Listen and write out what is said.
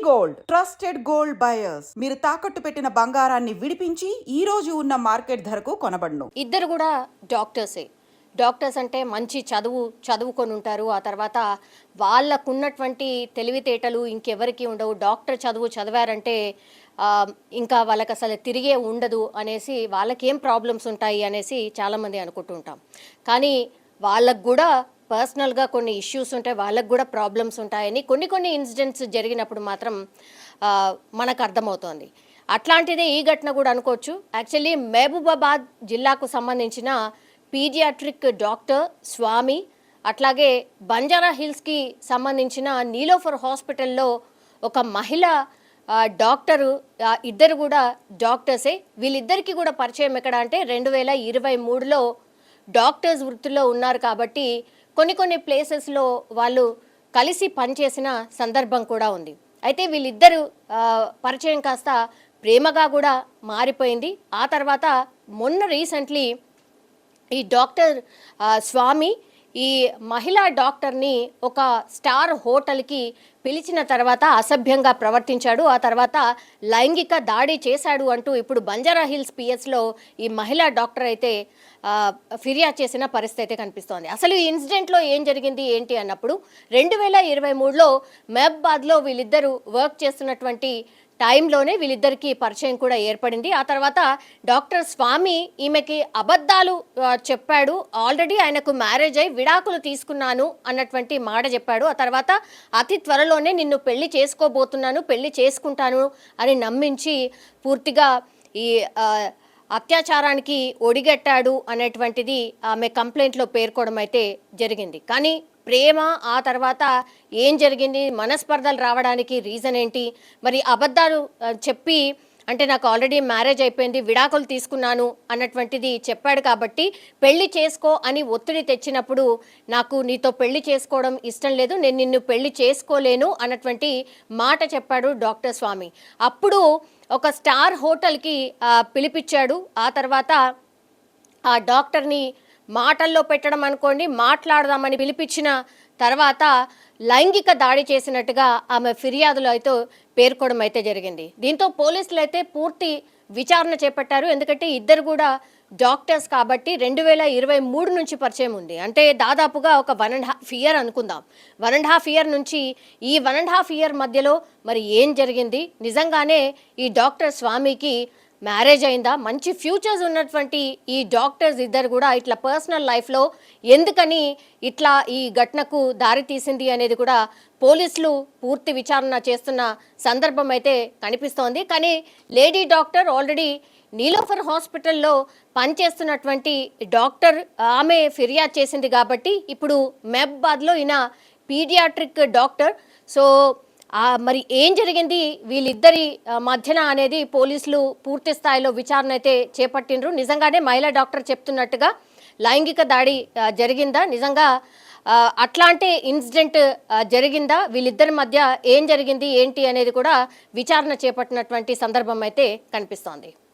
Gold trusted gold buyers మీరు తాకట్టు పెట్టిన బంగారాన్ని విడిపించి ఈ రోజు ఉన్న మార్కెట్ ధరకు కొనబడును. ఇద్దరు కూడా డాక్టర్స్ అంటే మంచి చదువుకొని ఉంటారు. ఆ తర్వాత వాళ్ళకున్నటువంటి తెలివితేటలు ఇంకెవరికి ఉండవు. డాక్టర్ చదివారంటే ఇంకా వాళ్ళకి అసలు తిరిగే ఉండదు అనేసి, వాళ్ళకేం ప్రాబ్లమ్స్ ఉంటాయి అనేసి చాలామంది అనుకుంటుంటాం. కానీ వాళ్ళకు కూడా పర్సనల్గా కొన్ని ఇష్యూస్ ఉంటాయి, వాళ్ళకు కూడా ప్రాబ్లమ్స్ ఉంటాయని కొన్ని ఇన్సిడెంట్స్ జరిగినప్పుడు మాత్రం మనకు అర్థమవుతోంది. అట్లాంటిదే ఈ ఘటన కూడా అనుకోవచ్చు. యాక్చువల్లీ మహబూబాబాద్ జిల్లాకు సంబంధించిన పీడియాట్రిక్ డాక్టర్ స్వామి, అట్లాగే బంజారా హిల్స్కి సంబంధించిన నీలోఫర్ హాస్పిటల్లో ఒక మహిళ డాక్టరు, ఇద్దరు కూడా డాక్టర్సే. వీళ్ళిద్దరికీ కూడా పరిచయం ఎక్కడ అంటే 2023లో డాక్టర్స్ వృత్తిలో ఉన్నారు కాబట్టి కొన్ని ప్లేసెస్లో వాళ్ళు కలిసి పనిచేసిన సందర్భం కూడా ఉంది. అయితే వీళ్ళిద్దరు పరిచయం కాస్త ప్రేమగా కూడా మారిపోయింది. ఆ తర్వాత మొన్న రీసెంట్లీ ఈ డాక్టర్ స్వామి ఈ మహిళా డాక్టర్ని ఒక స్టార్ హోటల్కి పిలిచిన తర్వాత అసభ్యంగా ప్రవర్తించాడు, ఆ తర్వాత లైంగిక దాడి చేశాడు అంటూ ఇప్పుడు బంజారా హిల్స్ పిఎస్లో ఈ మహిళా డాక్టర్ అయితే ఫిర్యాదు చేసిన పరిస్థితి అయితే కనిపిస్తోంది. అసలు ఈ ఇన్సిడెంట్లో ఏం జరిగింది ఏంటి అన్నప్పుడు 2023లో మహబూబాబాద్లో వీళ్ళిద్దరూ వర్క్ చేస్తున్నటువంటి టైంలోనే వీళ్ళిద్దరికీ పరిచయం కూడా ఏర్పడింది. ఆ తర్వాత డాక్టర్ స్వామి ఈమెకి అబద్ధాలు చెప్పాడు. ఆల్రెడీ ఆయనకు మ్యారేజ్ అయి విడాకులు తీసుకున్నాను అన్నటువంటి మాట చెప్పాడు. ఆ తర్వాత అతి త్వరలోనే నిన్ను పెళ్లి చేసుకోబోతున్నాను, పెళ్లి చేసుకుంటాను అని నమ్మించి పూర్తిగా ఈ అత్యాచారానికి ఒడిగట్టాడు అనేటువంటిది ఆమె కంప్లైంట్లో పేర్కోవడం అయితే జరిగింది. కానీ ప్రేమ ఆ తర్వాత ఏం జరిగింది, మనస్పర్ధలు రావడానికి రీజన్ ఏంటి, మరి అబద్ధాలు చెప్పి అంటే నాకు ఆల్రెడీ మ్యారేజ్ అయిపోయింది, విడాకులు తీసుకున్నాను అన్నటువంటిది చెప్పాడు కాబట్టి పెళ్లి చేసుకో అని ఒత్తిడి తెచ్చినప్పుడు నాకు నీతో పెళ్లి చేసుకోవడం ఇష్టం లేదు, నేను నిన్ను పెళ్లి చేసుకోలేను అన్నటువంటి మాట చెప్పాడు డాక్టర్ స్వామి. అప్పుడు ఒక స్టార్ హోటల్కి పిలిపించాడు. ఆ తర్వాత ఆ డాక్టర్ని మాటల్లో పెట్టడం అనుకోండి, మాట్లాడదామని పిలిపించిన తర్వాత లైంగిక దాడి చేసినట్టుగా ఆమె ఫిర్యాదులో అయితే పేర్కోవడం అయితే జరిగింది. దీంతో పోలీసులు అయితే పూర్తి విచారణ చేపట్టారు. ఎందుకంటే ఇద్దరు కూడా డాక్టర్స్ కాబట్టి 2023 నుంచి పరిచయం ఉంది. అంటే దాదాపుగా ఒక 1.5 year అనుకుందాం. 1.5 year నుంచి ఈ 1.5 year మధ్యలో మరి ఏం జరిగింది, నిజంగానే ఈ డాక్టర్ స్వామికి మ్యారేజ్ అయిందా, మంచి ఫ్యూచర్స్ ఉన్నటువంటి ఈ డాక్టర్స్ ఇద్దరు కూడా ఇట్లా పర్సనల్ లైఫ్లో ఎందుకని ఇట్లా ఈ ఘటనకు దారి తీసింది అనేది కూడా పోలీసులు పూర్తి విచారణ చేస్తున్న సందర్భం అయితే కనిపిస్తోంది. కానీ లేడీ డాక్టర్ ఆల్రెడీ నీలోఫర్ హాస్పిటల్లో పనిచేస్తున్నటువంటి డాక్టర్, ఆమె ఫిర్యాదు చేసింది కాబట్టి ఇప్పుడు మహబూబాబాద్లో ఈయన పీడియాట్రిక్ డాక్టర్. సో మరి ఏం జరిగింది వీళ్ళిద్దరి మధ్యన అనేది పోలీసులు పూర్తి స్థాయిలో విచారణ అయితే చేపట్టిండ్రు. నిజంగానే మహిళా డాక్టర్ చెప్తున్నట్టుగా లైంగిక దాడి జరిగిందా, నిజంగా అట్లాంటి ఇన్సిడెంట్ జరిగిందా, వీళ్ళిద్దరి మధ్య ఏం జరిగింది ఏంటి అనేది కూడా విచారణ చేపట్టినటువంటి సందర్భం అయితే కనిపిస్తోంది.